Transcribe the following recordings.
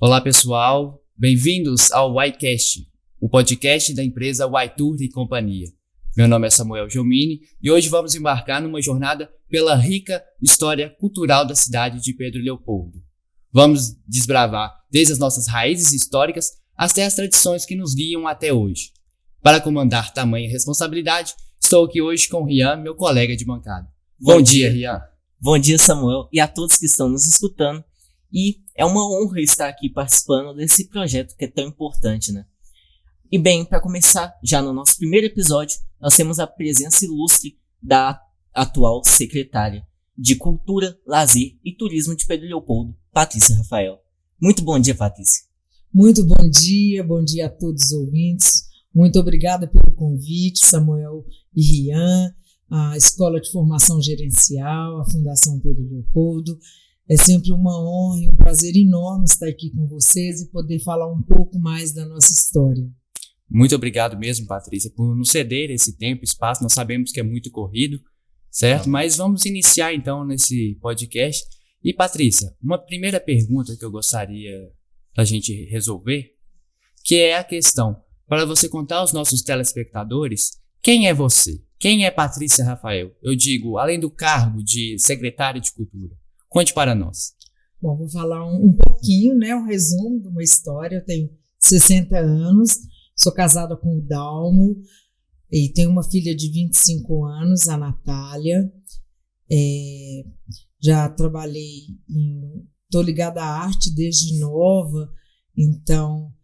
Olá pessoal, bem-vindos ao YCast, o podcast da empresa YTour e Companhia. Meu nome é Samuel Gilmini e hoje vamos embarcar numa jornada pela rica história cultural da cidade de Pedro Leopoldo. Vamos desbravar desde as nossas raízes históricas até as tradições que nos guiam até hoje. Para comandar tamanha responsabilidade, estou aqui hoje com o Rian, meu colega de bancada. Bom dia, Rian. Bom dia, Samuel, e a todos que estão nos escutando. E é uma honra estar aqui participando desse projeto que é tão importante, né? E bem, para começar, já no nosso primeiro episódio, nós temos a presença ilustre da atual secretária de Cultura, Lazer e Turismo de Pedro Leopoldo, Patrícia Rafael. Muito bom dia, Patrícia. Muito bom dia a todos os ouvintes. Muito obrigada pelo convite, Samuel e Rian, a Escola de Formação Gerencial, a Fundação Pedro Leopoldo. É sempre uma honra e um prazer enorme estar aqui com vocês e poder falar um pouco mais da nossa história. Muito obrigado mesmo, Patrícia, por nos ceder esse tempo, espaço. Nós sabemos que é muito corrido, certo? Mas vamos iniciar então nesse podcast. E Patrícia, uma primeira pergunta que eu gostaria da gente resolver, que é a questão, para você contar aos nossos telespectadores, quem é você? Quem é Patrícia Rafael? Eu digo, além do cargo de secretária de Cultura. Conte para nós. Bom, vou falar um pouquinho, né, um resumo de uma história. Eu tenho 60 anos, sou casada com o Dalmo e tenho uma filha de 25 anos, a Natália. Já trabalhei estou ligada à arte desde nova, então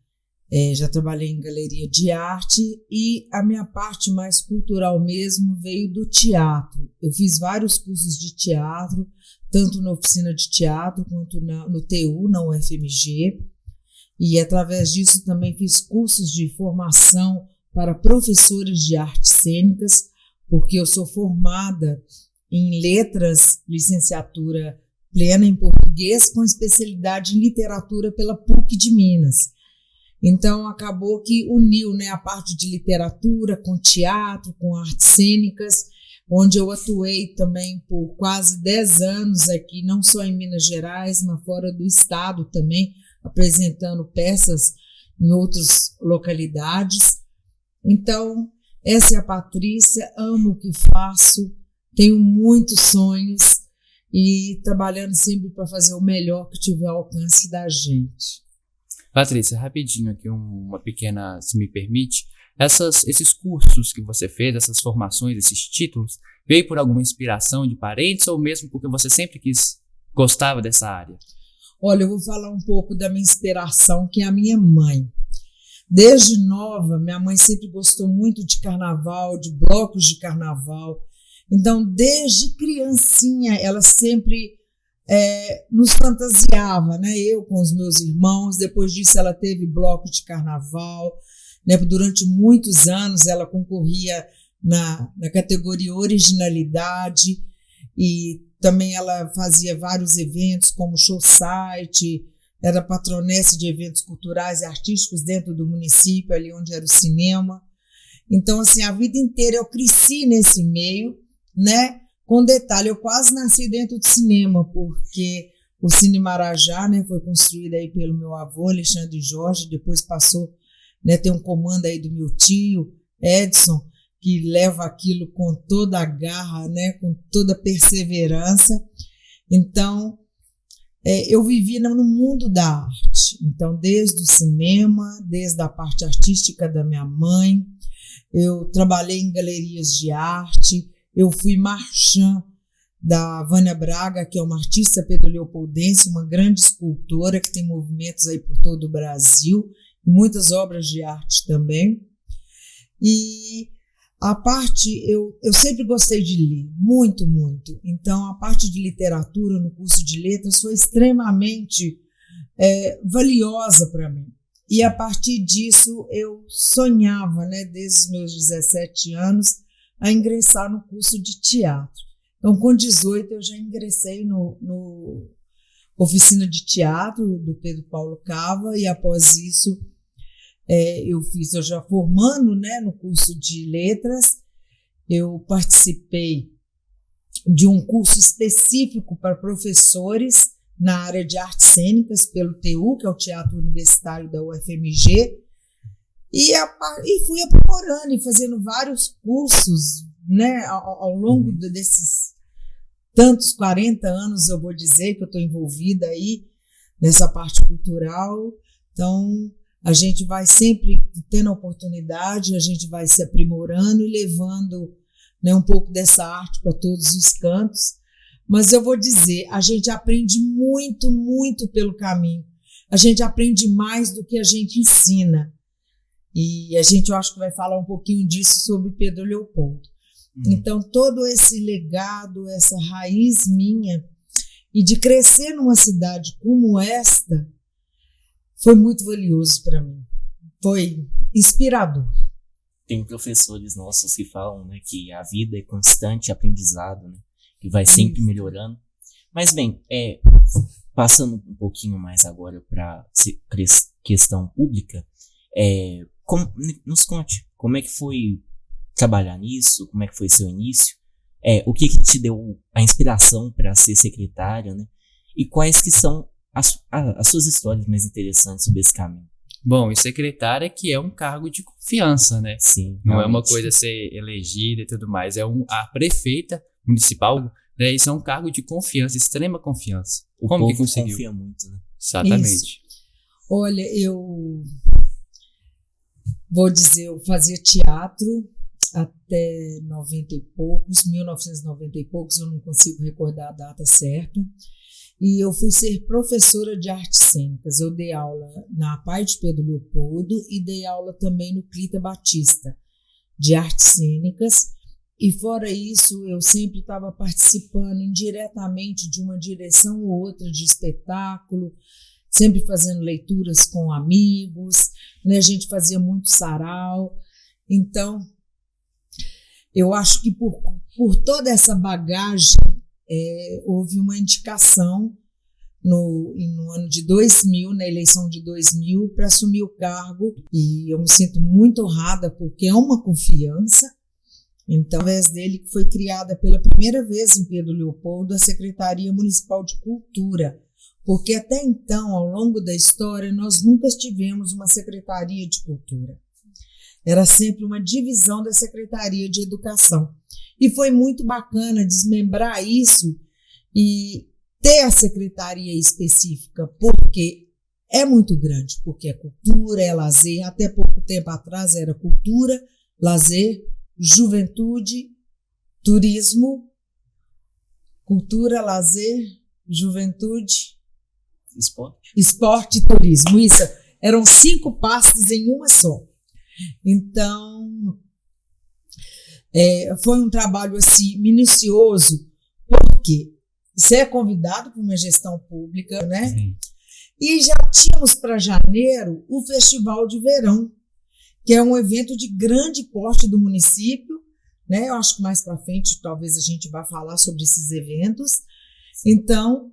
já trabalhei em galeria de arte e a minha parte mais cultural mesmo veio do teatro. Eu fiz vários cursos de teatro, tanto na oficina de teatro quanto no TU, na UFMG, e através disso também fiz cursos de formação para professores de artes cênicas, porque eu sou formada em letras, licenciatura plena em português, com especialidade em literatura pela PUC de Minas. Então, acabou que uniu, né, a parte de literatura com teatro, com artes cênicas, onde eu atuei também por quase 10 anos aqui, não só em Minas Gerais, mas fora do estado também, apresentando peças em outras localidades. Então, essa é a Patrícia, amo o que faço, tenho muitos sonhos e trabalhando sempre para fazer o melhor que tiver ao alcance da gente. Patrícia, rapidinho aqui, uma pequena, se me permite. Esses cursos que você fez, essas formações, esses títulos, veio por alguma inspiração de parentes ou mesmo porque você sempre gostava dessa área? Olha, eu vou falar um pouco da minha inspiração, que é a minha mãe. Desde nova, minha mãe sempre gostou muito de carnaval, de blocos de carnaval. Então, desde criancinha, ela sempre nos fantasiava, né? Eu com os meus irmãos. Depois disso, ela teve bloco de carnaval. Né, durante muitos anos ela concorria na categoria originalidade e também ela fazia vários eventos como show site, era patronessa de eventos culturais e artísticos dentro do município, ali onde era o cinema. Então, assim, a vida inteira eu cresci nesse meio, né? Com detalhe, eu quase nasci dentro do cinema, porque o Cine Marajá, né, foi construído aí pelo meu avô, Alexandre Jorge, depois passou, né, tem um comando aí do meu tio, Edson, que leva aquilo com toda a garra, né, com toda a perseverança. Então, eu vivi no mundo da arte. Então, desde o cinema, desde a parte artística da minha mãe, eu trabalhei em galerias de arte, eu fui marchand da Vânia Braga, que é uma artista pedro-leopoldense, uma grande escultora que tem movimentos aí por todo o Brasil, muitas obras de arte também. E a parte, eu sempre gostei de ler, muito, muito. Então, a parte de literatura no curso de letras foi extremamente valiosa para mim. E a partir disso, eu sonhava, né, desde os meus 17 anos, a ingressar no curso de teatro. Então, com 18, eu já ingressei no oficina de teatro do Pedro Paulo Cava e, após isso, eu já formando, né, no curso de letras, eu participei de um curso específico para professores na área de artes cênicas pelo TU, que é o Teatro Universitário da UFMG, e fui aprimorando e fazendo vários cursos, né, ao longo desses tantos 40 anos, eu vou dizer, que eu estou envolvida aí nessa parte cultural. Então, a gente vai sempre tendo a oportunidade, a gente vai se aprimorando e levando, né, um pouco dessa arte para todos os cantos. Mas eu vou dizer, a gente aprende muito, muito pelo caminho. A gente aprende mais do que a gente ensina. E a gente, eu acho que vai falar um pouquinho disso sobre Pedro Leopoldo. Então, todo esse legado, essa raiz minha, e de crescer numa cidade como esta, foi muito valioso para mim. Foi inspirador. Tem professores nossos que falam, né, que a vida é constante aprendizado, né, que vai sempre melhorando. Mas bem, passando um pouquinho mais agora para questão pública, nos conte como é que foi trabalhar nisso, como é que foi seu início, o que te deu a inspiração para ser secretária, né? E quais que são as suas histórias mais interessantes sobre esse caminho. Bom, e secretária que é um cargo de confiança, né? Sim. Não é uma coisa ser elegida e tudo mais, a prefeita municipal, né? Isso é um cargo de confiança, extrema confiança. Como que povo conseguiu? confia muito, né? Exatamente. Isso. Olha, eu vou dizer, eu fazia teatro até 1990 e poucos, eu não consigo recordar a data certa, e eu fui ser professora de artes cênicas. Eu dei aula na PAI de Pedro Leopoldo e dei aula também no Clita Batista de artes cênicas, e fora isso eu sempre estava participando indiretamente de uma direção ou outra de espetáculo, sempre fazendo leituras com amigos, né? A gente fazia muito sarau. Então, eu acho que por toda essa bagagem, houve uma indicação no ano de 2000, na eleição de 2000, para assumir o cargo, e eu me sinto muito honrada porque é uma confiança. Então, através dele que foi criada pela primeira vez em Pedro Leopoldo a Secretaria Municipal de Cultura, porque até então, ao longo da história, nós nunca tivemos uma Secretaria de Cultura. Era sempre uma divisão da Secretaria de Educação. E foi muito bacana desmembrar isso e ter a secretaria específica, porque é muito grande, porque é cultura, é lazer. Até pouco tempo atrás era cultura, lazer, juventude, turismo, cultura, lazer, juventude, esporte e turismo. Isso, eram 5 pastas em uma só. Então, foi um trabalho assim minucioso, porque você é convidado para uma gestão pública, né? Sim. E já tínhamos para janeiro o Festival de Verão, que é um evento de grande porte do município, né? Eu acho que mais para frente talvez a gente vá falar sobre esses eventos. Então,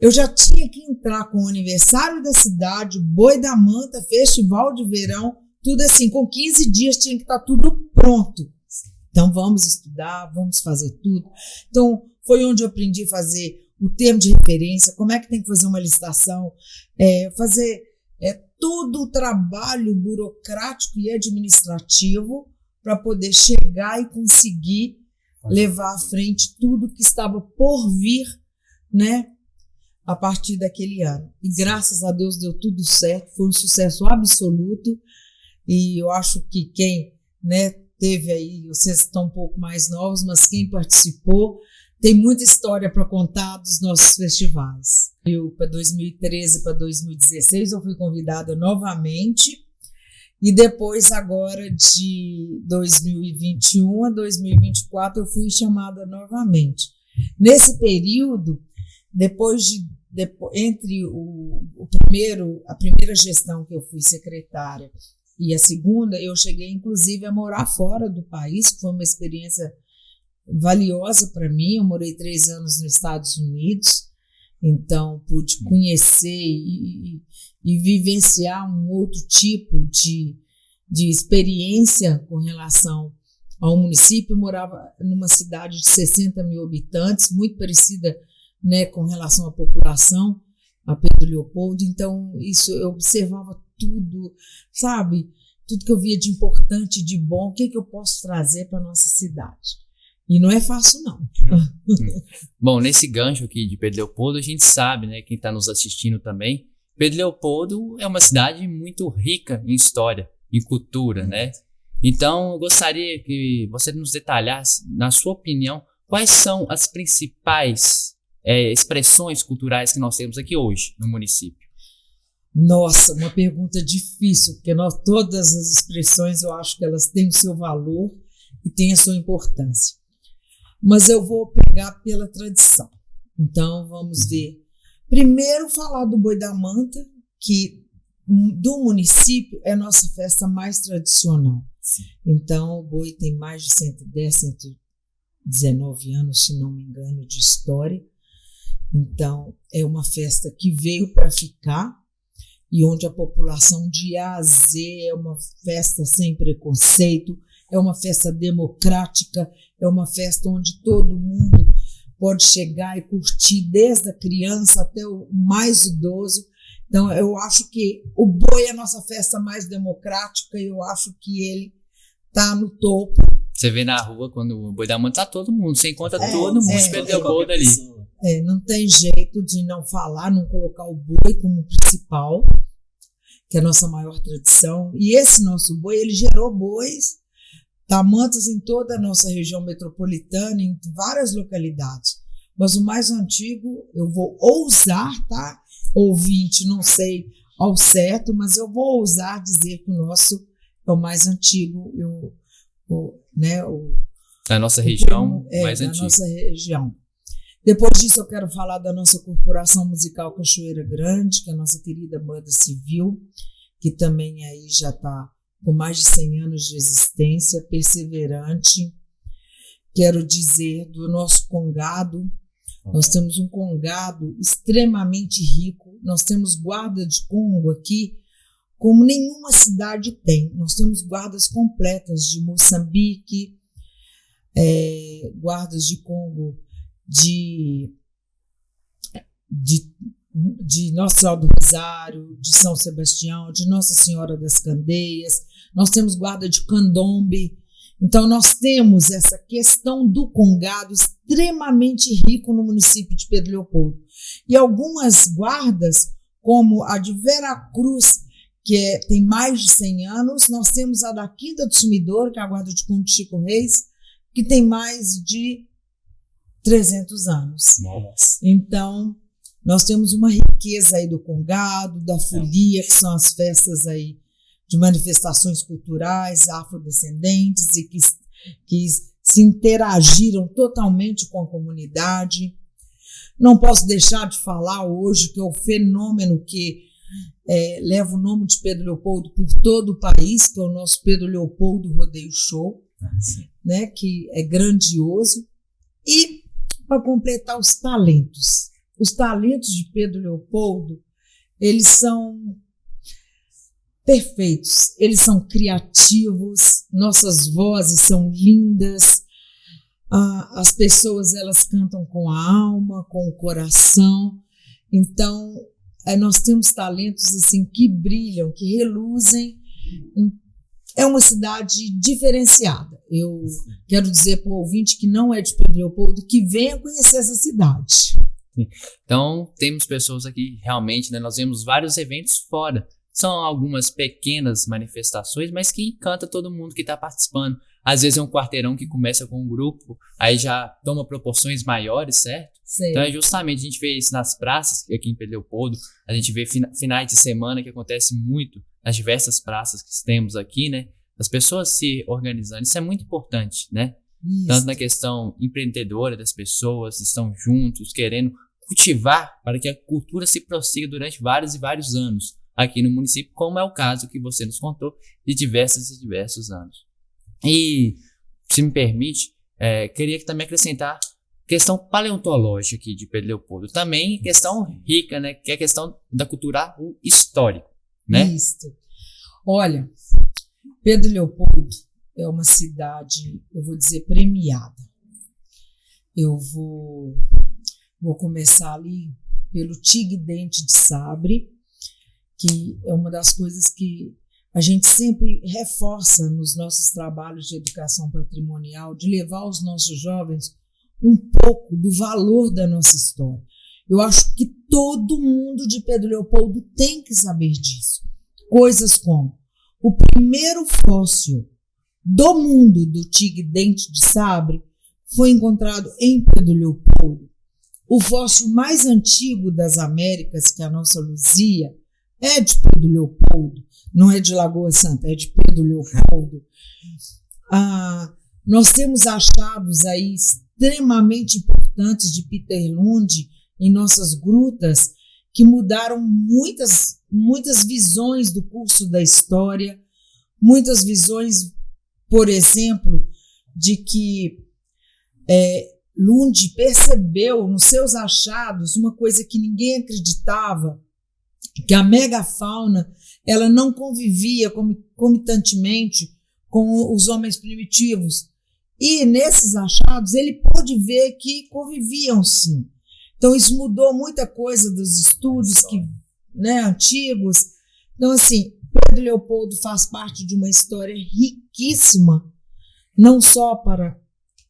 eu já tinha que entrar com o aniversário da cidade, Boi da Manta, Festival de Verão, tudo assim, com 15 dias tinha que estar tudo pronto. Então, vamos estudar, vamos fazer tudo. Então, foi onde eu aprendi a fazer o termo de referência, como é que tem que fazer uma licitação, fazer todo o trabalho burocrático e administrativo para poder chegar e conseguir levar à frente tudo que estava por vir, né, a partir daquele ano. E graças a Deus deu tudo certo, foi um sucesso absoluto. E eu acho que quem, né, teve aí, vocês estão um pouco mais novos, mas quem participou tem muita história para contar dos nossos festivais. Para 2013, para 2016, eu fui convidada novamente, e depois, agora, de 2021 a 2024, eu fui chamada novamente. Nesse período, entre a primeira gestão que eu fui secretária e a segunda, eu cheguei inclusive a morar fora do país, que foi uma experiência valiosa para mim. Eu morei 3 anos nos Estados Unidos, então pude conhecer e vivenciar um outro tipo de experiência com relação ao município. Eu morava numa cidade de 60 mil habitantes, muito parecida, né, com relação à população, a Pedro Leopoldo. Então, isso eu observava tudo, sabe? Tudo que eu via de importante, de bom, o que eu posso trazer para a nossa cidade. E não é fácil, não. Bom, nesse gancho aqui de Pedro Leopoldo, a gente sabe, né, quem está nos assistindo também, Pedro Leopoldo é uma cidade muito rica em história, em cultura, né? Então, eu gostaria que você nos detalhasse, na sua opinião, quais são as principais expressões culturais que nós temos aqui hoje no município. Nossa, uma pergunta difícil, porque todas as expressões eu acho que elas têm o seu valor e têm a sua importância. Mas eu vou pegar pela tradição. Então, vamos ver. Primeiro, falar do Boi da Manta, que do município é a nossa festa mais tradicional. Sim. Então, o Boi tem mais de 110, 119 anos, se não me engano, de história. Então, é uma festa que veio para ficar e onde a população de A a Z é uma festa sem preconceito, é uma festa democrática, é uma festa onde todo mundo pode chegar e curtir, desde a criança até o mais idoso. Então, eu acho que o Boi é a nossa festa mais democrática e eu acho que ele está no topo. Você vê na rua, quando o Boi da Manta, tá todo mundo, você encontra todo mundo de Pedro Leopoldo ali. Não tem jeito de não falar, não colocar o Boi como principal, que é a nossa maior tradição. E esse nosso Boi, ele gerou bois, tamantas em toda a nossa região metropolitana, em várias localidades. Mas o mais antigo, eu vou ousar, tá? Ouvinte, não sei ao certo, mas eu vou ousar dizer que o nosso é o mais antigo, da nossa região, mais da antigo. Nossa região. Depois disso, eu quero falar da nossa corporação musical Cachoeira Grande, que é a nossa querida banda civil, que também aí já está com mais de 100 anos de existência, perseverante. Quero dizer do nosso congado. Nós temos um congado extremamente rico. Nós temos guarda de Congo aqui, como nenhuma cidade tem. Nós temos guardas completas de Moçambique, guardas de Congo de Nossa Senhora do Rosário, de São Sebastião, de Nossa Senhora das Candeias. Nós temos guarda de Candombe. Então, nós temos essa questão do congado extremamente rico no município de Pedro Leopoldo. E algumas guardas, como a de Veracruz, que tem mais de 100 anos, nós temos a da Quinta do Sumidouro, que é a guarda de Congo Chico Reis, que tem mais de 300 anos. Nossa. Então, nós temos uma riqueza aí do congado, da folia, que são as festas aí de manifestações culturais afrodescendentes e que se interagiram totalmente com a comunidade. Não posso deixar de falar hoje que é o fenômeno que leva o nome de Pedro Leopoldo por todo o país, que é o nosso Pedro Leopoldo Rodeio Show, né, que é grandioso. E, para completar, os talentos. Os talentos de Pedro Leopoldo, eles são perfeitos, eles são criativos, nossas vozes são lindas, as pessoas elas cantam com a alma, com o coração. Então, nós temos talentos assim que brilham, que reluzem. É uma cidade diferenciada. Eu quero dizer para o ouvinte que não é de Pedro Leopoldo que venha conhecer essa cidade. Então, temos pessoas aqui realmente, né? Nós vemos vários eventos fora. São algumas pequenas manifestações, mas que encanta todo mundo que está participando. Às vezes é um quarteirão que começa com um grupo, aí já toma proporções maiores, certo? Sim. Então é justamente, a gente vê isso nas praças, aqui em Pedro Leopoldo, a gente vê finais de semana que acontece muito nas diversas praças que temos aqui, né? As pessoas se organizando, isso é muito importante, né? Isso. Tanto na questão empreendedora das pessoas, estão juntos, querendo cultivar para que a cultura se prossiga durante vários e vários anos aqui no município, como é o caso que você nos contou de diversos e diversos anos. E, se me permite, queria também acrescentar questão paleontológica aqui de Pedro Leopoldo, também questão rica, né, que é a questão da cultura histórica, né? Isso. Olha, Pedro Leopoldo é uma cidade, eu vou dizer, premiada. Vou começar ali pelo tigre-dente de sabre, que é uma das coisas que a gente sempre reforça nos nossos trabalhos de educação patrimonial, de levar aos nossos jovens um pouco do valor da nossa história. Eu acho que todo mundo de Pedro Leopoldo tem que saber disso. Coisas como o primeiro fóssil do mundo do tigre-dente de sabre foi encontrado em Pedro Leopoldo. O fóssil mais antigo das Américas, que é a nossa Luzia, é de Pedro Leopoldo. Não é de Lagoa Santa, é de Pedro Leopoldo. Nós temos achados aí extremamente importantes de Peter Lund em nossas grutas, que mudaram muitas visões do curso da história, muitas visões, por exemplo, de que Lund percebeu nos seus achados uma coisa que ninguém acreditava, que a megafauna ela não convivia comitantemente com os homens primitivos. E nesses achados ele pôde ver que conviviam sim. Então isso mudou muita coisa dos estudos antigos. Então assim, Pedro Leopoldo faz parte de uma história riquíssima, não só para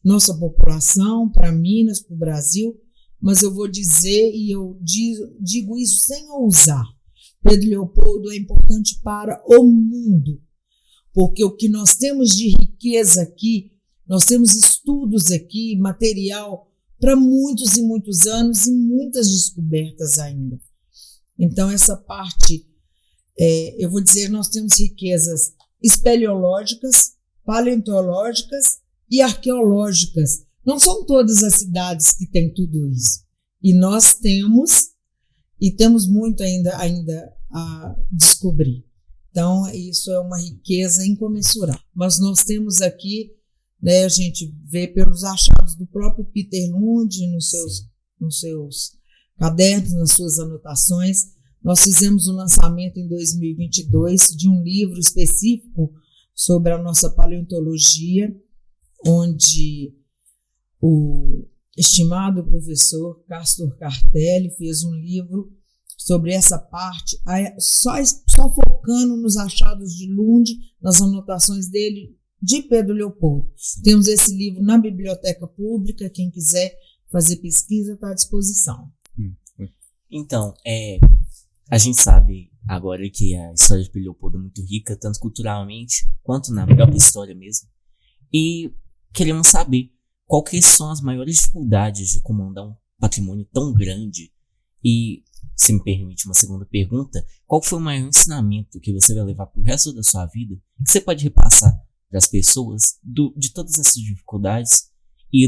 nossa população, para Minas, para o Brasil, mas eu vou dizer, e eu digo isso sem ousar, Pedro Leopoldo é importante para o mundo, porque o que nós temos de riqueza aqui, nós temos estudos aqui, material para muitos e muitos anos e muitas descobertas ainda. Então essa parte, eu vou dizer, nós temos riquezas espeleológicas, paleontológicas e arqueológicas. Não são todas as cidades que têm tudo isso. E nós temos muito ainda a descobrir. Então, isso é uma riqueza incomensurável. Mas nós temos aqui, a gente vê pelos achados do próprio Peter Lund, nos seus cadernos, nas suas anotações. Nós fizemos o lançamento em 2022 de um livro específico sobre a nossa paleontologia, onde o estimado professor Castor Cartelli fez um livro sobre essa parte, só focando nos achados de Lund, nas anotações dele, de Pedro Leopoldo. Temos esse livro na biblioteca pública, quem quiser fazer pesquisa está à disposição. Então, a gente sabe agora que a história de Pedro Leopoldo é muito rica, tanto culturalmente quanto na própria história mesmo. E queremos saber quais são as maiores dificuldades de comandar um patrimônio tão grande. E, se me permite uma segunda pergunta, qual foi o maior ensinamento que você vai levar para o resto da sua vida, que você pode repassar para as pessoas de todas essas dificuldades e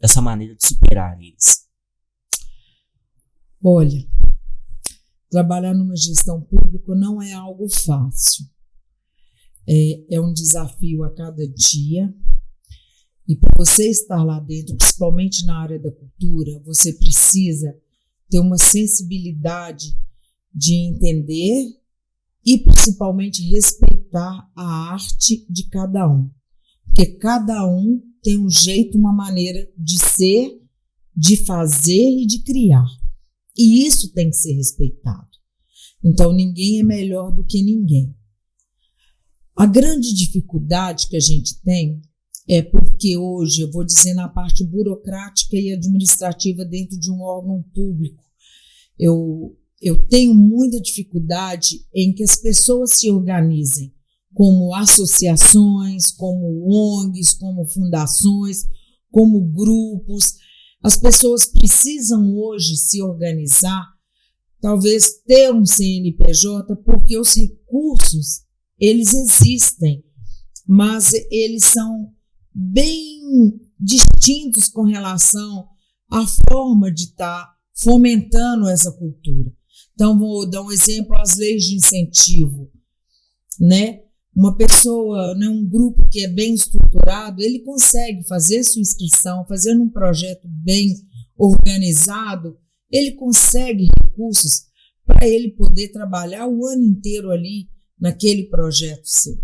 da sua maneira de superar eles? Olha, trabalhar numa gestão pública não é algo fácil. É um desafio a cada dia. E para você estar lá dentro, principalmente na área da cultura, você precisa ter uma sensibilidade de entender e principalmente respeitar a arte de cada um. Porque cada um tem um jeito, uma maneira de ser, de fazer e de criar. E isso tem que ser respeitado. Então ninguém é melhor do que ninguém. A grande dificuldade que a gente tem é porque hoje, eu vou dizer na parte burocrática e administrativa dentro de um órgão público, eu tenho muita dificuldade em que as pessoas se organizem como associações, como ONGs, como fundações, como grupos. As pessoas precisam hoje se organizar, talvez ter um CNPJ, porque os recursos, eles existem, mas eles são bem distintos com relação à forma de estar fomentando essa cultura. Então, vou dar um exemplo, as leis de incentivo, Uma pessoa, um grupo que é bem estruturado, ele consegue fazer sua inscrição, fazendo um projeto bem organizado, ele consegue recursos para ele poder trabalhar o ano inteiro ali naquele projeto seu.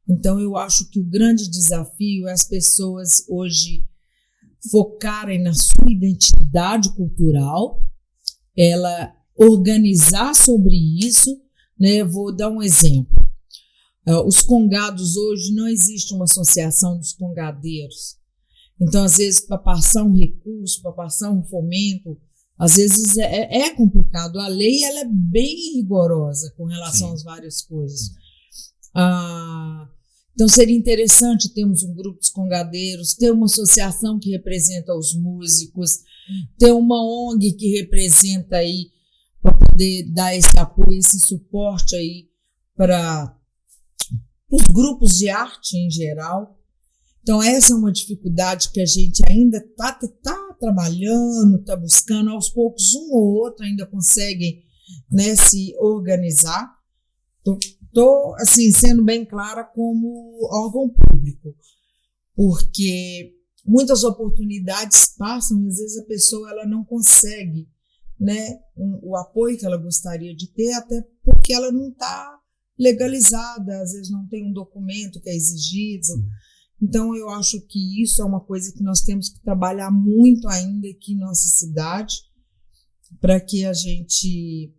Então, eu acho que o grande desafio é as pessoas hoje focarem na sua identidade cultural, ela organizar sobre isso, né? Vou dar um exemplo. Os congados hoje, não existe uma associação dos congadeiros. Então, às vezes, para passar um recurso, para passar um fomento, às vezes é complicado. A lei ela é bem rigorosa com relação às várias coisas. Então, seria interessante termos um grupo dos congadeiros, ter uma associação que representa os músicos, ter uma ONG que representa aí, para poder dar esse apoio, esse suporte aí para os grupos de arte em geral. Então, essa é uma dificuldade que a gente ainda está trabalhando, está buscando. Aos poucos, um ou outro ainda conseguem, né, se organizar. Estou assim, sendo bem clara como órgão público, porque muitas oportunidades passam e às vezes a pessoa ela não consegue, né, o apoio que ela gostaria de ter, até porque ela não está legalizada, às vezes não tem um documento que é exigido. Então, eu acho que isso é uma coisa que nós temos que trabalhar muito ainda aqui em nossa cidade, para que a gente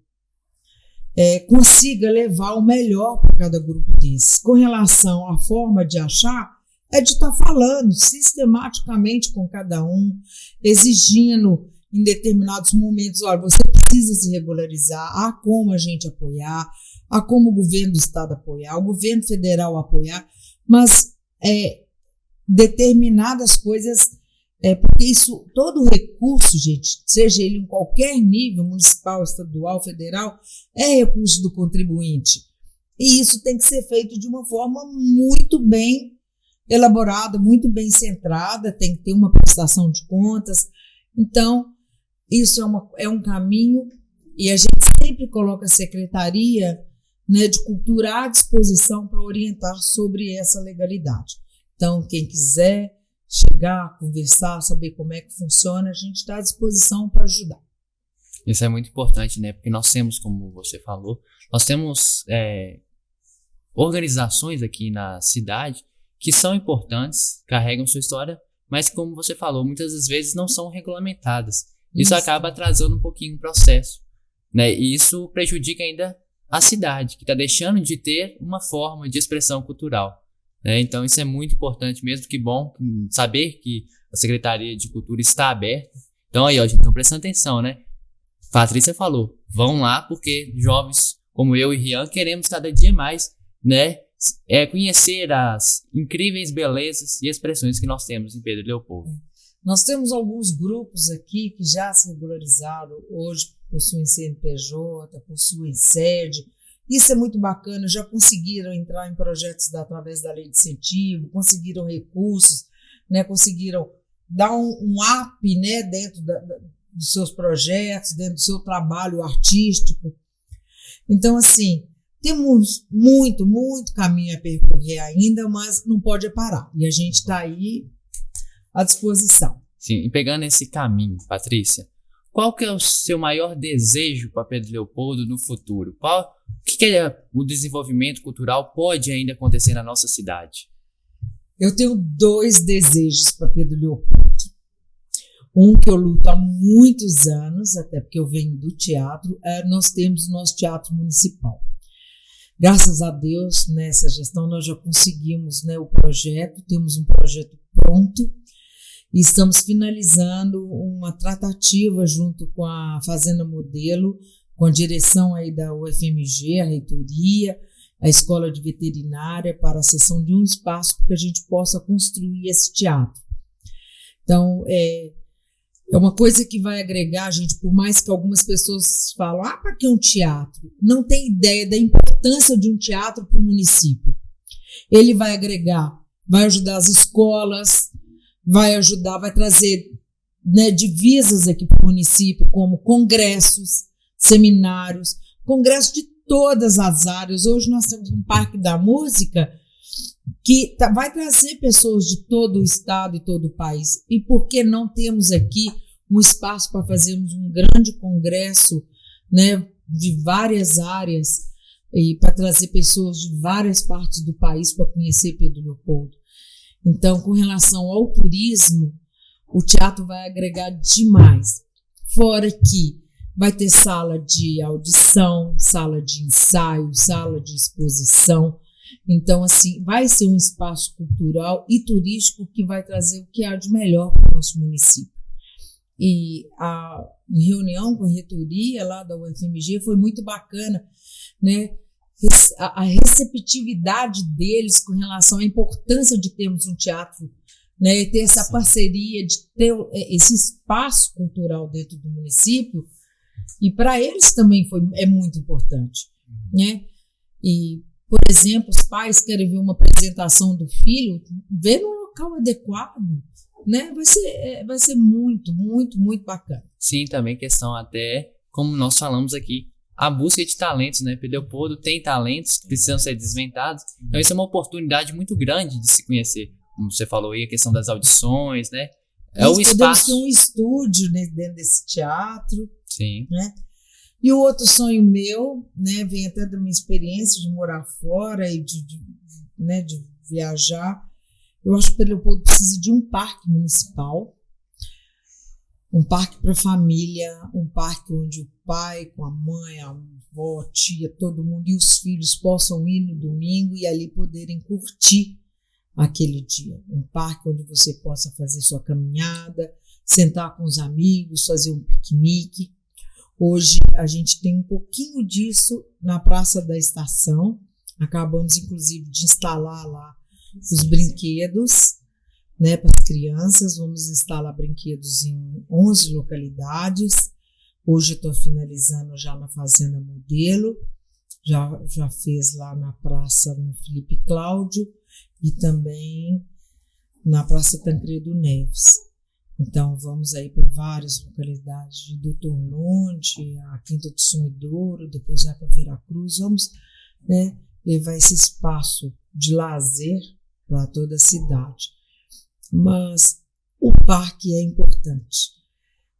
consiga levar o melhor para cada grupo desses. Com relação à forma de achar, é de estar falando sistematicamente com cada um, exigindo em determinados momentos, olha, você precisa se regularizar, há como a gente apoiar, há como o governo do estado apoiar, o governo federal apoiar, mas determinadas coisas, porque isso, todo recurso, gente, seja ele em qualquer nível, municipal, estadual, federal, é recurso do contribuinte. E isso tem que ser feito de uma forma muito bem elaborada, muito bem centrada, tem que ter uma prestação de contas. Então, isso é um caminho, e a gente sempre coloca a Secretaria, né, de Cultura à disposição para orientar sobre essa legalidade. Então, quem quiser chegar, conversar, saber como é que funciona, a gente está à disposição para ajudar. Isso é muito importante, né? Porque nós temos, como você falou, nós temos organizações aqui na cidade que são importantes, carregam sua história, mas como você falou, muitas das vezes não são regulamentadas. Isso acaba atrasando um pouquinho o processo, né? E isso prejudica ainda a cidade, que está deixando de ter uma forma de expressão cultural. Então isso é muito importante mesmo, que bom saber que a Secretaria de Cultura está aberta. Então aí, ó, gente, estão prestando atenção, né? Patrícia falou, vão lá porque jovens como eu e Rian queremos cada dia mais, né, conhecer as incríveis belezas e expressões que nós temos em Pedro Leopoldo. Nós temos alguns grupos aqui que já se regularizaram, hoje possuem CNPJ, possuem sede. Isso é muito bacana, já conseguiram entrar em projetos através da lei de incentivo, conseguiram recursos, né, conseguiram dar um up, né, dentro dos seus projetos, dentro do seu trabalho artístico. Então, assim, temos muito, muito caminho a percorrer ainda, mas não pode parar. E a gente está aí à disposição. Sim, e pegando esse caminho, Patrícia, qual que é o seu maior desejo para Pedro Leopoldo no futuro? O que o desenvolvimento cultural pode ainda acontecer na nossa cidade? Eu tenho 2 desejos para Pedro Leopoldo. Um que eu luto há muitos anos, até porque eu venho do teatro, nós temos o nosso teatro municipal. Graças a Deus, nessa gestão, nós já conseguimos, né, o projeto, temos um projeto pronto e estamos finalizando uma tratativa junto com a Fazenda Modelo, com a direção aí da UFMG, a reitoria, a Escola de Veterinária, para a cessão de um espaço para que a gente possa construir esse teatro. Então, é uma coisa que vai agregar, gente, por mais que algumas pessoas falam, para que um teatro? Não tem ideia da importância de um teatro para o município. Ele vai agregar, vai ajudar as escolas, vai trazer, né, divisas aqui para o município, como congressos, seminários, congressos de todas as áreas. Hoje nós temos um Parque da Música que vai trazer pessoas de todo o estado e todo o país. E por que não temos aqui um espaço para fazermos um grande congresso, né, de várias áreas e para trazer pessoas de várias partes do país para conhecer Pedro Leopoldo? Então, com relação ao turismo, o teatro vai agregar demais. Fora que vai ter sala de audição, sala de ensaio, sala de exposição. Então, assim, vai ser um espaço cultural e turístico que vai trazer o que há de melhor para o nosso município. E a reunião com a reitoria lá da UFMG foi muito bacana, né? A receptividade deles com relação à importância de termos um teatro, né? E ter essa parceria, de ter esse espaço cultural dentro do município. E para eles também é muito importante, né? E, por exemplo, os pais querem ver uma apresentação do filho, ver no local adequado, né? Vai ser muito, muito, muito bacana. Sim, também questão até, como nós falamos aqui, a busca de talentos, né? Pedro Leopoldo tem talentos que precisam ser desventados, então isso é uma oportunidade muito grande de se conhecer. Como você falou aí, a questão das audições, né? É o espaço. Podemos ter um estúdio, né, dentro desse teatro. Sim. Né? E o outro sonho meu, né, vem até da minha experiência de morar fora e de viajar. Eu acho que Pedro Leopoldo precisa de um parque municipal, um parque para a família, um parque onde o pai, com a mãe, a avó, a tia, todo mundo e os filhos possam ir no domingo e ali poderem curtir aquele dia. Um parque onde você possa fazer sua caminhada, sentar com os amigos, fazer um piquenique. Hoje a gente tem um pouquinho disso na Praça da Estação. Acabamos, inclusive, de instalar lá os brinquedos, né, para as crianças. Vamos instalar brinquedos em 11 localidades. Hoje eu estou finalizando já na Fazenda Modelo. Já fez lá na Praça no Felipe Cláudio e também na Praça Tancredo Neves. Então, vamos aí para várias localidades, de Doutor Nonde, a Quinta do Sumidouro, depois vai para Veracruz. Vamos, né, levar esse espaço de lazer para toda a cidade. Mas o parque é importante,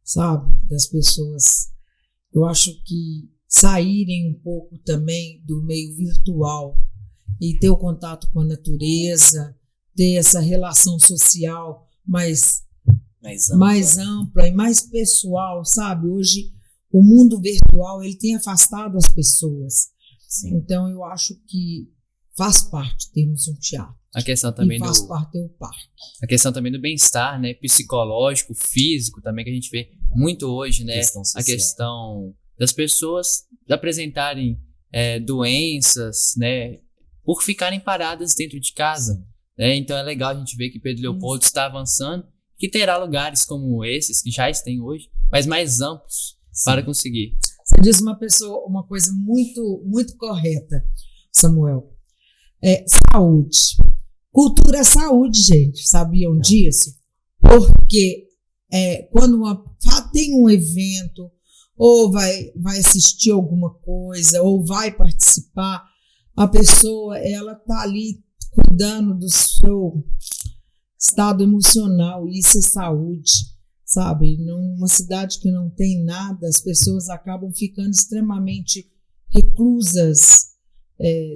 sabe? Das pessoas, eu acho que saírem um pouco também do meio virtual e ter o contato com a natureza, ter essa relação social mais ampla e mais pessoal, sabe? Hoje o mundo virtual ele tem afastado as pessoas. Sim. Então eu acho que faz parte termos um teatro. A questão também faz parte ter o parque. A questão também do bem-estar, né? Psicológico, físico também, que a gente vê muito hoje, né? A questão das pessoas apresentarem doenças, né? Por ficarem paradas dentro de casa. Né? Então é legal a gente ver que Pedro Leopoldo está avançando, que terá lugares como esses, que já tem hoje, mas mais amplos. Sim. Para conseguir. Você diz uma coisa muito, muito correta, Samuel. Saúde. Cultura é saúde, gente. Sabiam disso? Porque quando tem um evento, ou vai assistir alguma coisa, ou vai participar, a pessoa ela está ali cuidando do seu estado emocional, e isso é saúde, sabe? Numa cidade que não tem nada, as pessoas acabam ficando extremamente reclusas,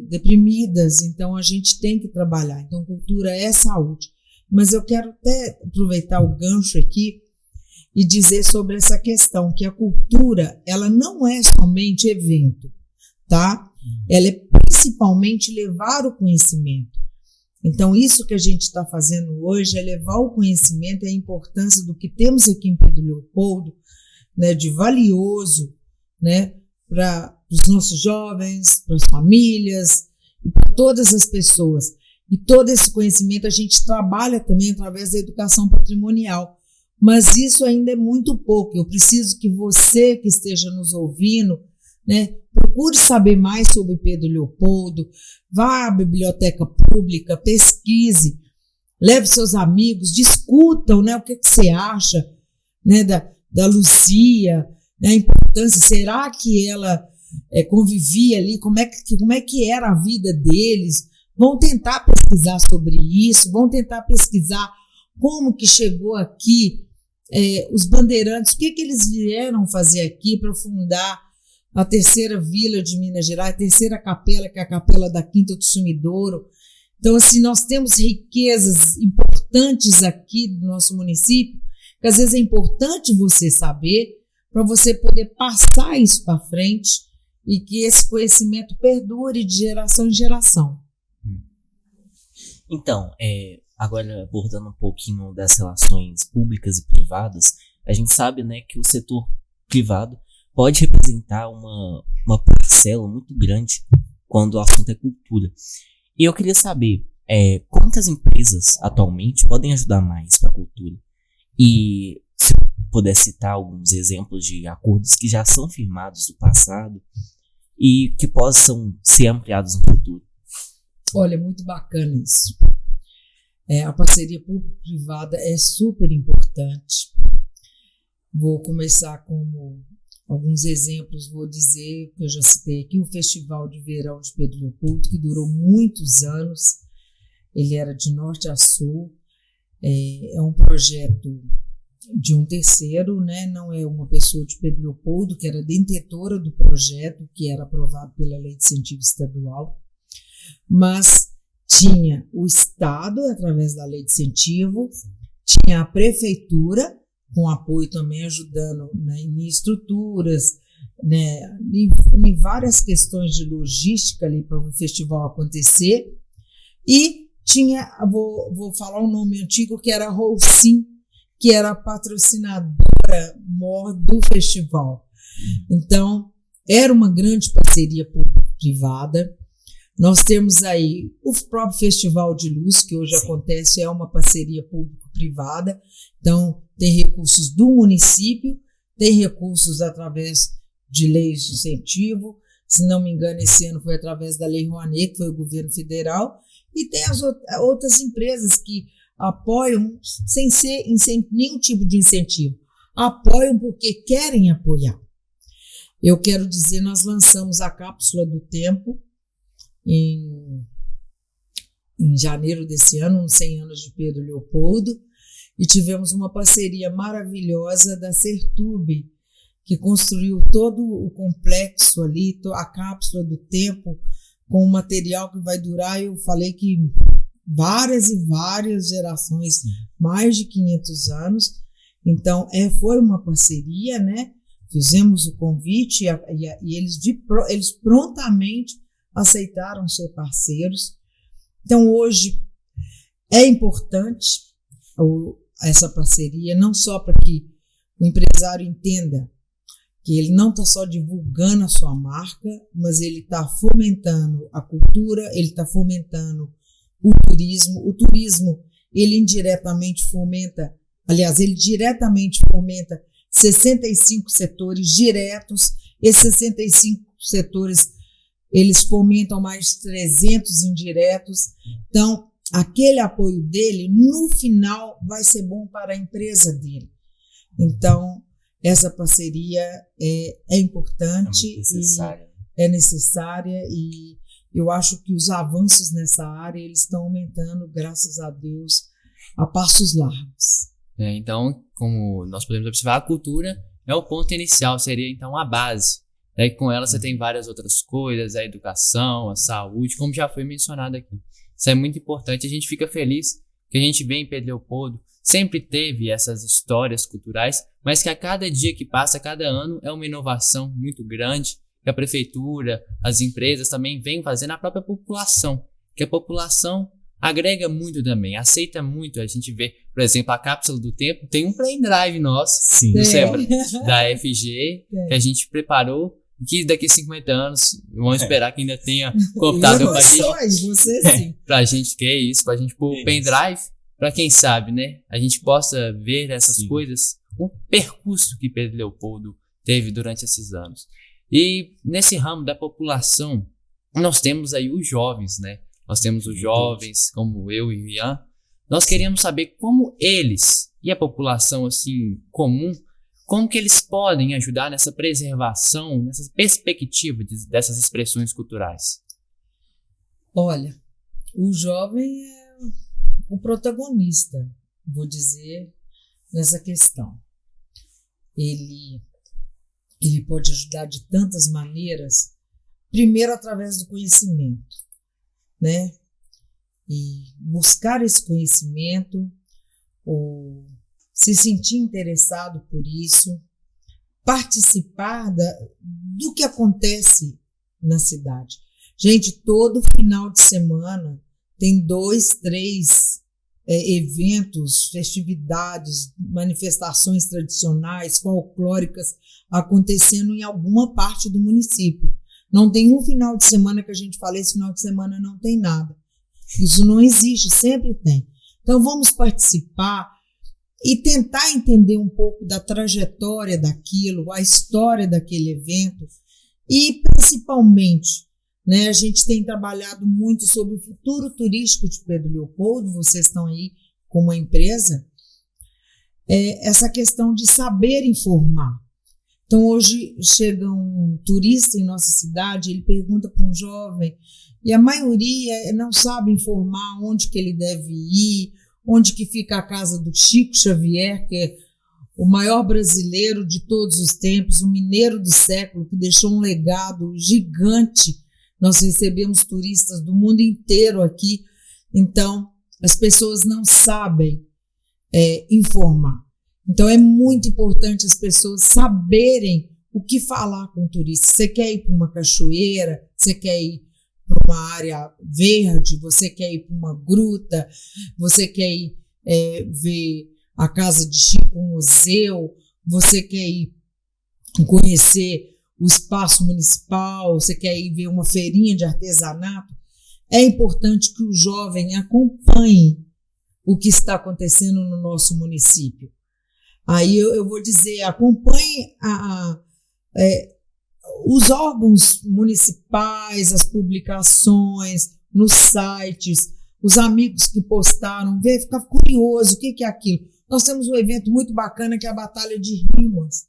deprimidas, então a gente tem que trabalhar. Então cultura é saúde. Mas eu quero até aproveitar o gancho aqui e dizer sobre essa questão, que a cultura, ela não é somente evento, tá? Ela é principalmente levar o conhecimento. Então, isso que a gente está fazendo hoje é levar o conhecimento e a importância do que temos aqui em Pedro Leopoldo, né, de valioso, né, para os nossos jovens, para as famílias e para todas as pessoas. E todo esse conhecimento a gente trabalha também através da educação patrimonial. Mas isso ainda é muito pouco. Eu preciso que você que esteja nos ouvindo, né, procure saber mais sobre Pedro Leopoldo, vá à biblioteca pública, pesquise, leve seus amigos, discutam, né, o que você acha, né, da Luzia, né, a importância, será que ela convivia ali, como é que era a vida deles, vão tentar pesquisar sobre isso, vão tentar pesquisar como que chegou aqui os bandeirantes, o que eles vieram fazer aqui para fundar a terceira vila de Minas Gerais, a terceira capela, que é a capela da Quinta do Sumidouro. Então, assim, nós temos riquezas importantes aqui do nosso município Porque às vezes é importante você saber para você poder passar isso para frente e que esse conhecimento perdure de geração em geração. Então, agora abordando um pouquinho das relações públicas e privadas, a gente sabe, né, que o setor privado pode representar uma parcela muito grande quando o assunto é cultura. E eu queria saber como que as empresas atualmente podem ajudar mais para a cultura. E se puder citar alguns exemplos de acordos que já são firmados no passado e que possam ser ampliados no futuro. Olha, muito bacana isso. A parceria público-privada é super importante. Vou começar com alguns exemplos, vou dizer que eu já citei aqui, o Festival de Verão de Pedro Leopoldo, que durou muitos anos, ele era de norte a sul, é um projeto de um terceiro, né? Não é uma pessoa de Pedro Leopoldo, que era detentora do projeto, que era aprovado pela Lei de Incentivo Estadual, mas tinha o Estado, através da Lei de Incentivo, tinha a Prefeitura, com apoio também ajudando, né, em estruturas, né, em várias questões de logística ali para o festival acontecer. E tinha, vou falar um nome antigo, que era a Rolsim, que era a patrocinadora maior do festival. Então, era uma grande parceria público-privada. Nós temos aí o próprio Festival de Luz, que hoje acontece, é uma parceria público-privada. Então, tem recursos do município, tem recursos através de leis de incentivo. Se não me engano, esse ano foi através da Lei Rouanet, que foi o governo federal. E tem as outras empresas que apoiam sem nenhum tipo de incentivo. Apoiam porque querem apoiar. Eu quero dizer, nós lançamos a Cápsula do Tempo em janeiro desse ano, nos 100 anos de Pedro Leopoldo, e tivemos uma parceria maravilhosa da Sertube, que construiu todo o complexo ali, a Cápsula do Tempo, com um material que vai durar, eu falei que várias e várias gerações, mais de 500 anos. Então, foi uma parceria, né? Fizemos o convite e eles prontamente aceitaram ser parceiros. Então, hoje é importante essa parceria, não só para que o empresário entenda que ele não está só divulgando a sua marca, mas ele está fomentando a cultura, ele está fomentando o turismo. O turismo, ele indiretamente fomenta, aliás, ele diretamente fomenta 65 setores diretos. Esses 65 setores, eles fomentam mais de 300 indiretos. Então, aquele apoio dele, no final, vai ser bom para a empresa dele. Então, essa parceria é importante, é necessária, e eu acho que os avanços nessa área eles estão aumentando, graças a Deus, a passos largos. Então, como nós podemos observar, a cultura é o ponto inicial, seria então a base. Daí com ela você tem várias outras coisas, a educação, a saúde, como já foi mencionado aqui. Isso é muito importante, a gente fica feliz que a gente vê em Pedro Leopoldo, sempre teve essas histórias culturais, mas que a cada dia que passa, a cada ano, é uma inovação muito grande, que a prefeitura, as empresas também vêm fazendo, a própria população, que a população agrega muito também, aceita muito. A gente vê, por exemplo, a Cápsula do Tempo, tem um pendrive nosso, do SEBRA, da FG, que a gente preparou, e que daqui a 50 anos, vamos esperar que ainda tenha computador pra gente, que é isso, pra gente pôr o pendrive, pra quem sabe, né, a gente possa ver essas coisas, o percurso que Pedro Leopoldo teve durante esses anos. E nesse ramo da população, nós temos aí os jovens, né? Nós temos os jovens, como eu e o Ian. Nós queríamos saber como eles, e a população assim comum, como que eles podem ajudar nessa preservação, nessa perspectiva dessas expressões culturais. Olha, o jovem é o protagonista, vou dizer, nessa questão. Ele pode ajudar de tantas maneiras, primeiro através do conhecimento, né? E buscar esse conhecimento, ou se sentir interessado por isso, participar do que acontece na cidade. Gente, todo final de semana tem 2, 3 eventos, festividades, manifestações tradicionais, folclóricas acontecendo em alguma parte do município. Não tem um final de semana que a gente fala, esse final de semana não tem nada. Isso não existe, sempre tem. Então vamos participar e tentar entender um pouco da trajetória daquilo, a história daquele evento e principalmente, né, a gente tem trabalhado muito sobre o futuro turístico de Pedro Leopoldo, vocês estão aí com uma empresa, essa questão de saber informar. Então hoje chega um turista em nossa cidade, ele pergunta para um jovem e a maioria não sabe informar onde que ele deve ir, onde que fica a casa do Chico Xavier, que é o maior brasileiro de todos os tempos, o mineiro do século, que deixou um legado gigante. Nós recebemos turistas do mundo inteiro aqui, então as pessoas não sabem informar. Então é muito importante as pessoas saberem o que falar com o turista. Você quer ir para uma cachoeira, você quer ir para uma área verde, você quer ir para uma gruta, você quer ir ver a casa de Chico, um museu, você quer ir conhecer o espaço municipal, você quer ir ver uma feirinha de artesanato. É importante que o jovem acompanhe o que está acontecendo no nosso município. Aí eu vou dizer, acompanhe os órgãos municipais, as publicações, nos sites, os amigos que postaram, ficar curioso, o que é aquilo. Nós temos um evento muito bacana que é a Batalha de Rimas,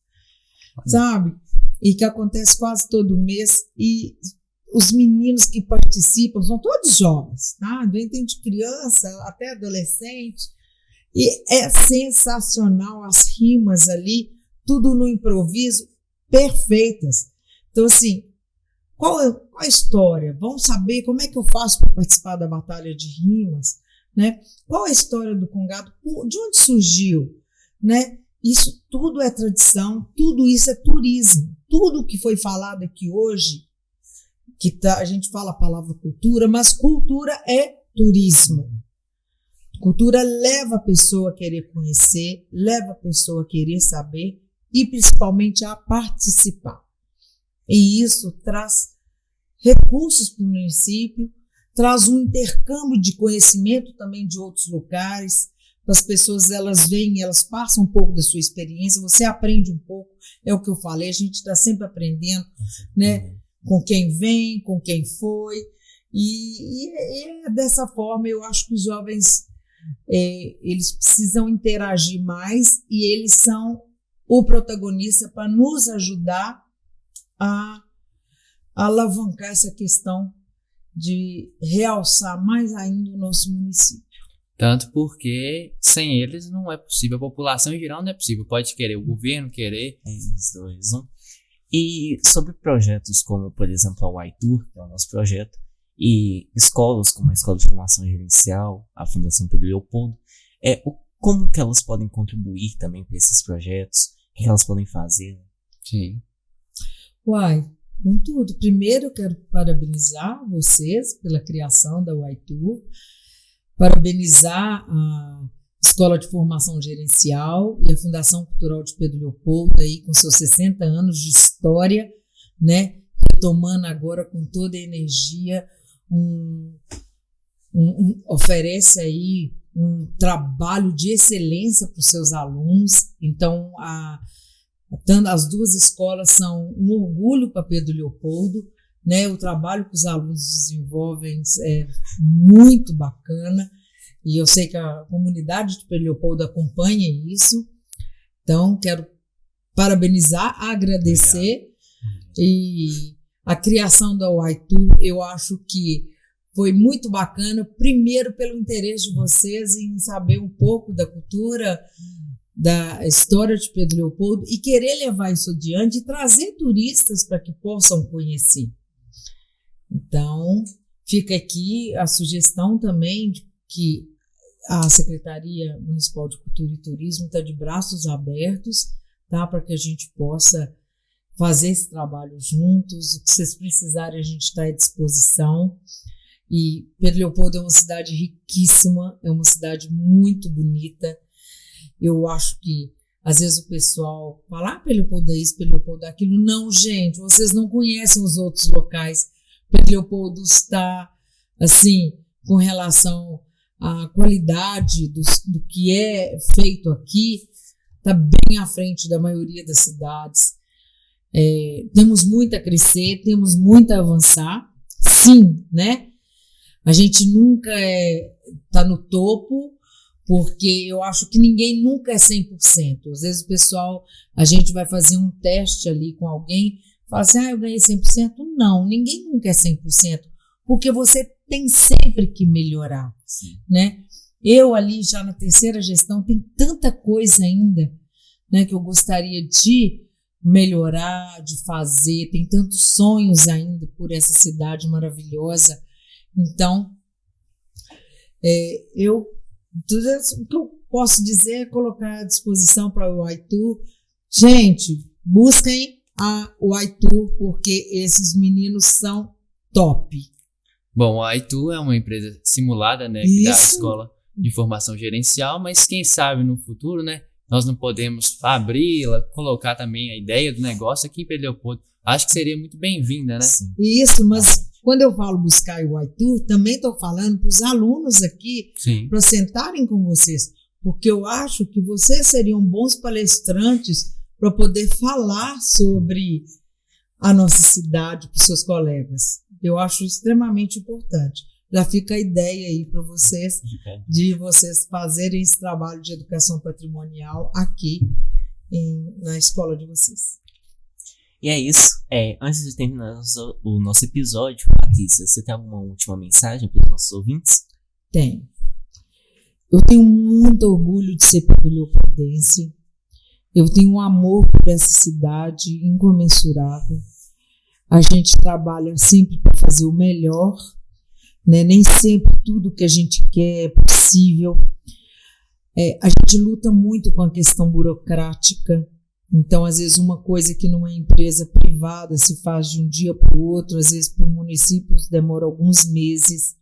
sabe? E que acontece quase todo mês, e os meninos que participam são todos jovens, tá? Desde criança até adolescente, e é sensacional as rimas ali, tudo no improviso, perfeitas. Então, assim, qual a história? Vamos saber como é que eu faço para participar da Batalha de Rimas, né? Qual a história do Congado? De onde surgiu, né? Isso tudo é tradição, tudo isso é turismo. Tudo que foi falado aqui hoje, a gente fala a palavra cultura, mas cultura é turismo. Cultura leva a pessoa a querer conhecer, leva a pessoa a querer saber e principalmente a participar. E isso traz recursos para o município, traz um intercâmbio de conhecimento também de outros lugares. As pessoas, elas vêm, elas passam um pouco da sua experiência, você aprende um pouco, é o que eu falei, a gente está sempre aprendendo, né? Com quem vem, com quem foi, e dessa forma eu acho que os jovens, eles precisam interagir mais e eles são o protagonista para nos ajudar a alavancar essa questão de realçar mais ainda o nosso município. Tanto porque sem eles não é possível, a população em geral não é possível, pode querer, o governo querer. Os dois, né? E sobre projetos como, por exemplo, a Y-Tour, que é o nosso projeto, e escolas como a Escola de Formação Gerencial, a Fundação Pedro Leopoldo, como que elas podem contribuir também para esses projetos, o que elas podem fazer? Sim. Com tudo. Primeiro eu quero parabenizar vocês pela criação da Y-Tour, parabenizar a Escola de Formação Gerencial e a Fundação Cultural de Pedro Leopoldo aí com seus 60 anos de história, né? Retomando agora com toda a energia, oferece aí um trabalho de excelência para os seus alunos. Então, as duas escolas são um orgulho para Pedro Leopoldo, né? O trabalho que os alunos desenvolvem é muito bacana e eu sei que a comunidade de Pedro Leopoldo acompanha isso. Então, quero parabenizar, agradecer. Obrigado. E a criação da Y-Tour, eu acho que foi muito bacana, primeiro pelo interesse de vocês em saber um pouco da cultura, da história de Pedro Leopoldo e querer levar isso adiante e trazer turistas para que possam conhecer. Então, fica aqui a sugestão também de que a Secretaria Municipal de Cultura e Turismo está de braços abertos, tá? Para que a gente possa fazer esse trabalho juntos. O que vocês precisarem, a gente está à disposição. E Pedro Leopoldo é uma cidade riquíssima, é uma cidade muito bonita. Eu acho que, às vezes, o pessoal fala, Pedro Leopoldo é isso, Pedro Leopoldo é aquilo. Não, gente, vocês não conhecem os outros locais. Pedro Leopoldo está, assim, com relação à qualidade do que é feito aqui, está bem à frente da maioria das cidades. Temos muito a crescer, temos muito a avançar, sim, né? A gente nunca está no topo, porque eu acho que ninguém nunca é 100%. Às vezes o pessoal, a gente vai fazer um teste ali com alguém, fala assim, eu ganhei 100%. Não, ninguém nunca é 100%, porque você tem sempre que melhorar, né? Eu ali já na terceira gestão tem tanta coisa ainda, né, que eu gostaria de melhorar, de fazer, tem tantos sonhos ainda por essa cidade maravilhosa. Então, tudo isso que eu posso dizer é colocar à disposição para o iTour. Gente, busquem a iTour, porque esses meninos são top. Bom, a iTour é uma empresa simulada, né, que dá a escola de formação gerencial, mas quem sabe no futuro, né, nós não podemos abri-la, colocar também a ideia do negócio aqui em Pedro Leopoldo. Acho que seria muito bem-vinda, né? Sim. Isso, mas quando eu falo buscar o iTour, também estou falando para os alunos aqui, para sentarem com vocês, porque eu acho que vocês seriam bons palestrantes para poder falar sobre a nossa cidade para os seus colegas. Eu acho extremamente importante. Já fica a ideia aí para vocês, de vocês fazerem esse trabalho de educação patrimonial aqui na escola de vocês. E é isso. Antes de terminar o nosso episódio, Patrícia, você tem alguma última mensagem para os nossos ouvintes? Tenho. Eu tenho muito orgulho de ser Pedro Leopoldense. Eu tenho um amor por essa cidade incomensurável. A gente trabalha sempre para fazer o melhor, né? Nem sempre tudo que a gente quer é possível. A gente luta muito com a questão burocrática. Então, às vezes, uma coisa que numa empresa privada se faz de um dia para o outro, às vezes, por municípios, demora alguns meses.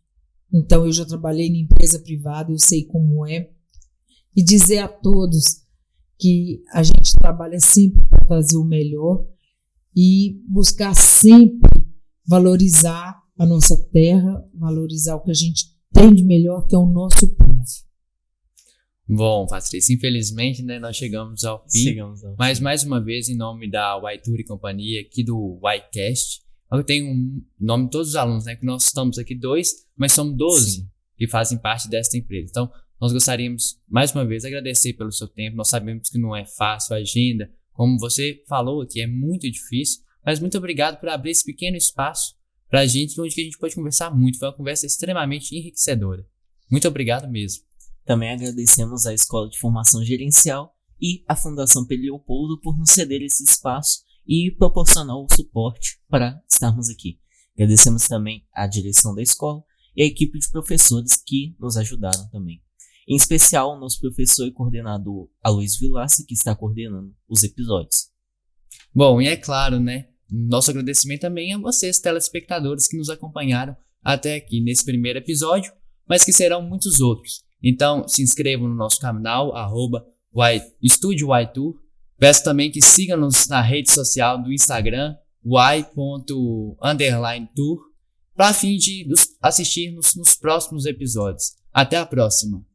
Então, eu já trabalhei em empresa privada, eu sei como é. E dizer a todos que a gente trabalha sempre para fazer o melhor e buscar sempre valorizar a nossa terra, valorizar o que a gente tem de melhor, que é o nosso povo. Bom, Patrícia, infelizmente, né, nós chegamos ao fim, mas mais uma vez, em nome da iTour e companhia, aqui do YCast, eu tenho um nome de todos os alunos, né, que nós estamos aqui 2, mas somos 12 que fazem parte desta empresa. Então, nós gostaríamos, mais uma vez, agradecer pelo seu tempo. Nós sabemos que não é fácil a agenda, como você falou aqui, é muito difícil, mas muito obrigado por abrir esse pequeno espaço para a gente, onde a gente pode conversar muito. Foi uma conversa extremamente enriquecedora. Muito obrigado mesmo. Também agradecemos à Escola de Formação Gerencial e à Fundação Pedro Leopoldo por nos ceder esse espaço e proporcionar o suporte para estarmos aqui. Agradecemos também à direção da escola e à equipe de professores que nos ajudaram também. Em especial, ao nosso professor e coordenador Aloysio Vilaça, que está coordenando os episódios. Bom, e é claro, né? Nosso agradecimento também a vocês, telespectadores, que nos acompanharam até aqui nesse primeiro episódio, mas que serão muitos outros. Então, se inscrevam no nosso canal, Estúdio iTour. Peço também que sigam-nos na rede social do Instagram, y._tour, para fim de assistir nos próximos episódios. Até a próxima!